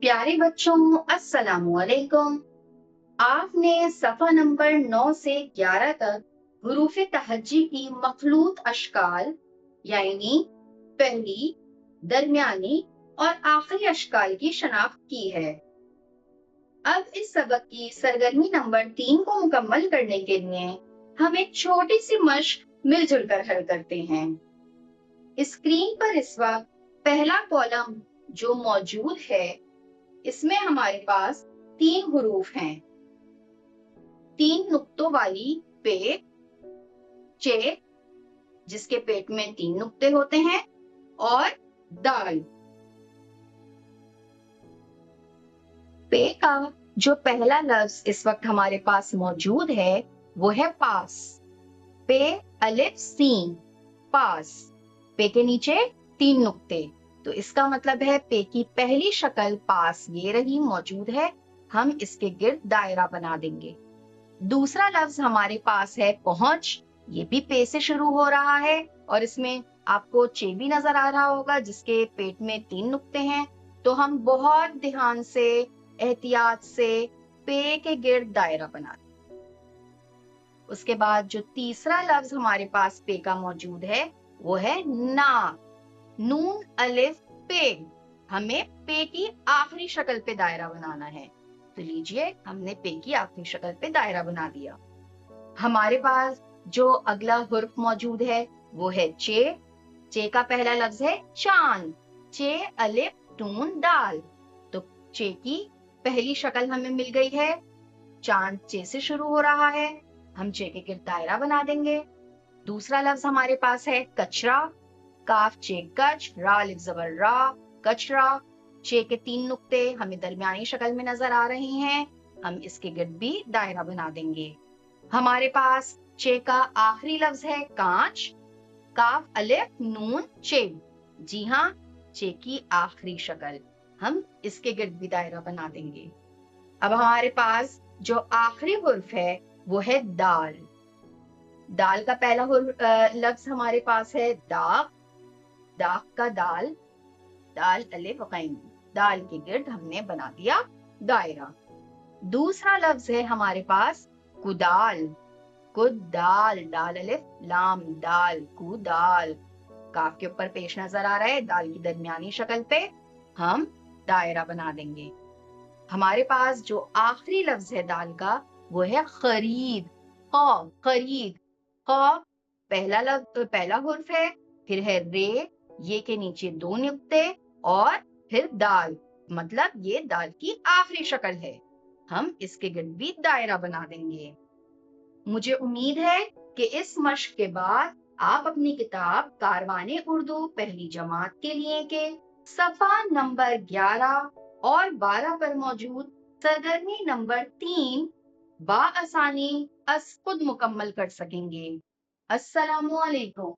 प्यारे बच्चों, अस्सलाम वालेकुम। आपने सफ़ा नंबर 9 से 11 तक हुरूफ़ तहज्जी की मखलूत अशकाल यानी पहली, दरमियानी और आखिरी अशकाल की शनाख्त की है। अब इस सबक की सरगर्मी नंबर 3 को मुकम्मल करने के लिए हम एक छोटी सी मश्क मिलजुल कर हल करते हैं। स्क्रीन पर इस वक्त पहला कॉलम जो मौजूद है, इसमें हमारे पास 3 हुरूफ हैं। 3 नुक्तों वाली पे, चे जिसके पेट में 3 नुक्ते होते हैं, और दाल। पे का जो पहला लफ्ज इस वक्त हमारे पास मौजूद है वो है पास। पे अलिफ सीन, पास। पे के नीचे 3 नुक्ते, तो इसका मतलब है पे की पहली शक्ल पास ये रही मौजूद है। हम इसके गिर्द दायरा बना देंगे। दूसरा लफ्ज हमारे पास है पहुंच, ये भी पे से शुरू हो रहा है और इसमें आपको चे भी नजर आ रहा होगा जिसके पेट में 3 नुक्ते हैं। तो हम बहुत ध्यान से, एहतियात से पे के गिर्द दायरा बना दें। उसके बाद जो तीसरा लफ्ज हमारे पास पे का मौजूद है वो है ना, नून अलिफ पे। हमें पे की आखिरी शक्ल पे दायरा बनाना है, तो लीजिए हमने पे की आखिरी शक्ल पे दायरा बना दिया। हमारे पास जो अगला हुर्फ मौजूद है वो है चे। चे का पहला लफ्ज है चांद, चे अलिफ नून दाल। तो चे की पहली शक्ल हमें मिल गई है, चांद चे से शुरू हो रहा है, हम चे के गिर्द दायरा बना देंगे। दूसरा लफ्ज हमारे पास है कचरा, काफ चे कच, रा अलिफ जबर रा, कचरा। चे के 3 नुक्ते हमें दरमियानी शक्ल में नजर आ रहे हैं, हम इसके गिर्द भी दायरा बना देंगे। हमारे पास चे का आखिरी लफ्ज है कांच, काफ अलिफ नून चे। जी हाँ, चे की आखिरी शक्ल, हम इसके गिर्द भी दायरा बना देंगे। अब हमारे पास जो आखिरी हुर्फ है वो है दाल। दाल का पहला लफ्ज हमारे पास है दाग, दाग का दाल, दाल अलिफ गैन, दाल के गिर्द हमने बना दिया दायरा। दूसरा लफ्ज है हमारे पास कुदाल, कुदाल, दाल अलिफ लाम दाल, कुदाल। काफ के ऊपर पेश नजर आ रहा है, दाल की दरमियानी शक्ल पे हम दायरा बना देंगे। हमारे पास जो आखिरी लफ्ज है दाल का वो है खरीद, खरीद। पहला लफ्ज, पहला हुर्फ है, फिर है रे, ये के नीचे 2 नुक्ते और फिर दाल, मतलब ये दाल की आखिरी शक्ल है। हम इसके गिर्द भी दायरा बना देंगे। मुझे उम्मीद है कि इस मश्क के बाद आप अपनी किताब कारवाने उर्दू पहली जमात के लिए के सफा नंबर 11 और 12 पर मौजूद सरगर्मी नंबर 3 बाआसानी खुद मुकम्मल कर सकेंगे। अस्सलामु अलैकुम।